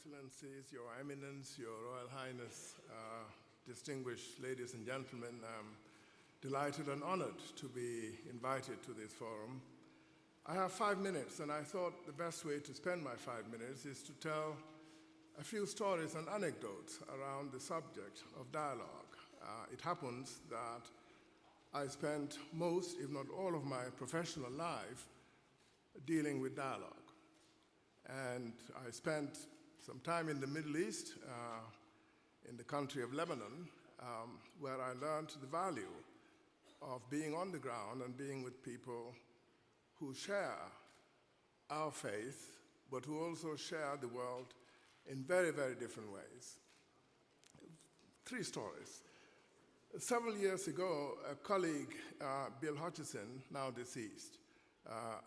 Excellencies, Your Eminence, Your Royal Highness, distinguished ladies and gentlemen, I'm delighted and honored to be invited to this forum. I have 5 minutes, and I thought the best way to spend my 5 minutes is to tell a few stories and anecdotes around the subject of dialogue. It happens that I spent most, if not all, of my professional life dealing with dialogue. And I spent some time in the Middle East, in the country of Lebanon, where I learned the value of being on the ground and being with people who share our faith, but who also share the world in very, very different ways. 3 stories. Several years ago, a colleague, Bill Hutchison, now deceased,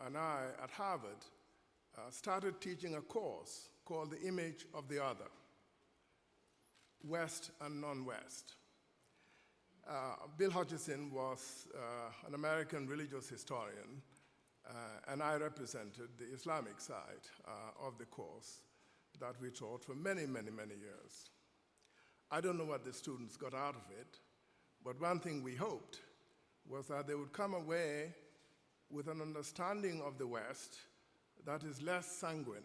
and I at Harvard started teaching a course called The Image of the Other, West and Non-West. Bill Hutchison was an American religious historian, and I represented the Islamic side of the course that we taught for many, many, many years. I don't know what the students got out of it, but one thing we hoped was that they would come away with an understanding of the West that is less sanguine.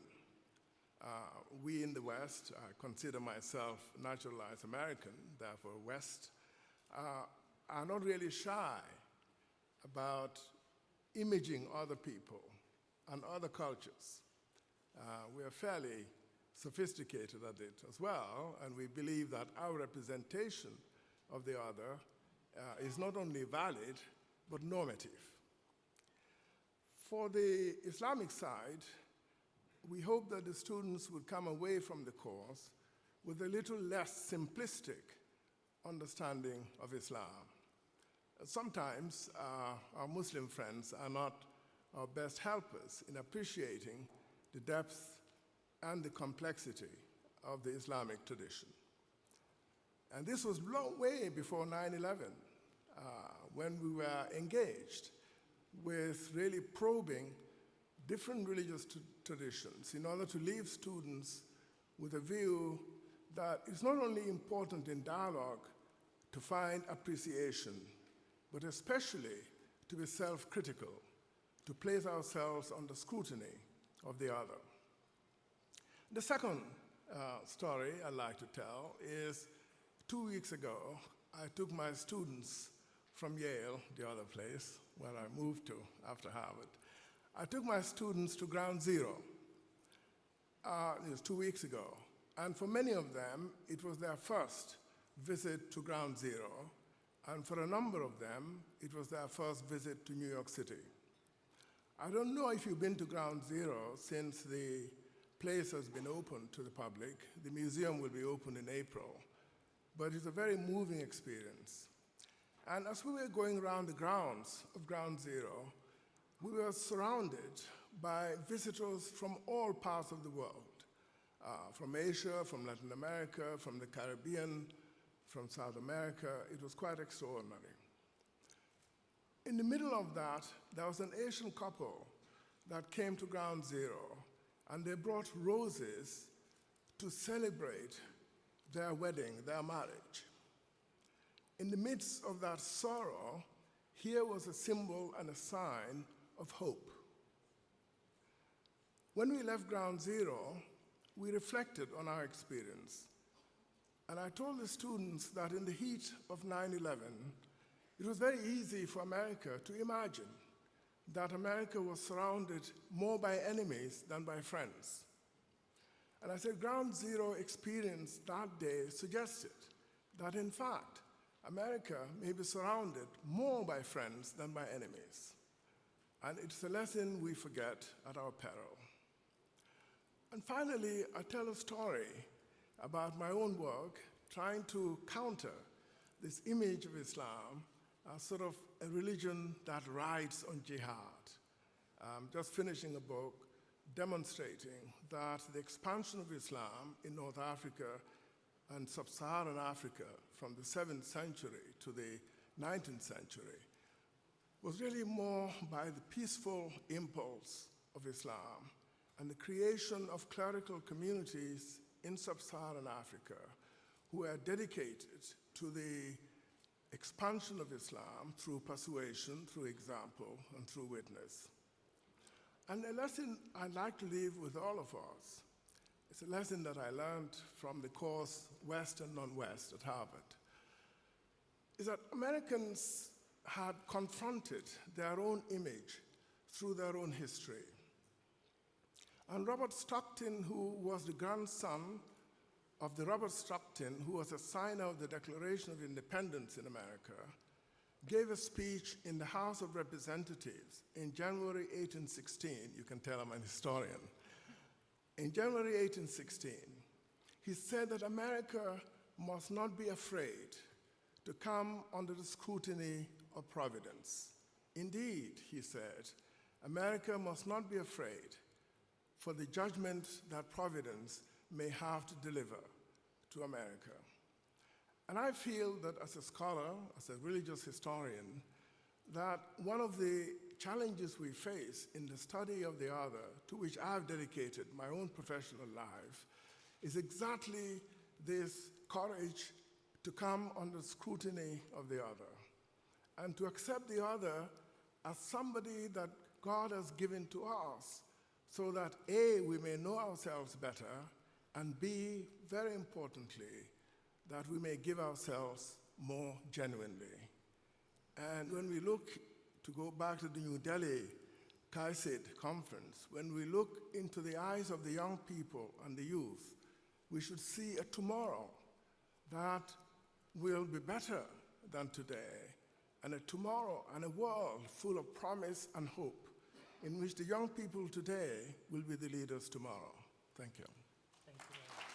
We in the West, I consider myself naturalized American, therefore West, are not really shy about imaging other people and other cultures. We are fairly sophisticated at it as well, and we believe that our representation of the other is not only valid, but normative. For the Islamic side, we hope that the students would come away from the course with a little less simplistic understanding of Islam. Sometimes our Muslim friends are not our best helpers in appreciating the depth and the complexity of the Islamic tradition. And this was long way before 9/11, when we were engaged with really probing different religious traditions in order to leave students with a view that it's not only important in dialogue to find appreciation, but especially to be self-critical, to place ourselves under scrutiny of the other. The second story I'd like to tell is 2 weeks ago, I took my students from Yale, the other place where I moved to after Harvard. I took my students to Ground Zero. It was 2 weeks ago. And for many of them, it was their first visit to Ground Zero. And for a number of them, it was their first visit to New York City. I don't know if you've been to Ground Zero since the place has been opened to the public. The museum will be open in April. But it's a very moving experience. And as we were going around the grounds of Ground Zero, we were surrounded by visitors from all parts of the world, from Asia, from Latin America, from the Caribbean, from South America. It was quite extraordinary. In the middle of that, there was an Asian couple that came to Ground Zero, and they brought roses to celebrate their wedding, their marriage. In the midst of that sorrow, here was a symbol and a sign of hope. When we left Ground Zero, we reflected on our experience. And I told the students that in the heat of 9/11, it was very easy for America to imagine that America was surrounded more by enemies than by friends. And I said, Ground Zero experience that day suggested that, in fact, America may be surrounded more by friends than by enemies. And it's a lesson we forget at our peril. And finally, I tell a story about my own work trying to counter this image of Islam as sort of a religion that rides on jihad. I'm just finishing a book demonstrating that the expansion of Islam in North Africa and sub-Saharan Africa from the 7th century to the 19th century was really more by the peaceful impulse of Islam and the creation of clerical communities in sub-Saharan Africa who are dedicated to the expansion of Islam through persuasion, through example, and through witness. And a lesson I'd like to leave with all of us, it's a lesson that I learned from the course West and Non-West at Harvard, is that Americans had confronted their own image through their own history. And Robert Stockton, who was the grandson of the Robert Stockton, who was a signer of the Declaration of Independence in America, gave a speech in the House of Representatives in January 1816. You can tell I'm an historian. In January 1816, he said that America must not be afraid to come under the scrutiny of Providence. Indeed, he said, America must not be afraid for the judgment that Providence may have to deliver to America. And I feel that as a scholar, as a religious historian, that one of the challenges we face in the study of the other, to which I've dedicated my own professional life, is exactly this courage to come under scrutiny of the other and to accept the other as somebody that God has given to us so that A, we may know ourselves better, and B, very importantly, that we may give ourselves more genuinely. And when we look, to go back to the New Delhi KAICIID conference, when we look into the eyes of the young people and the youth, we should see a tomorrow that will be better than today, and a tomorrow and a world full of promise and hope, in which the young people today will be the leaders tomorrow. Thank you. Thank you.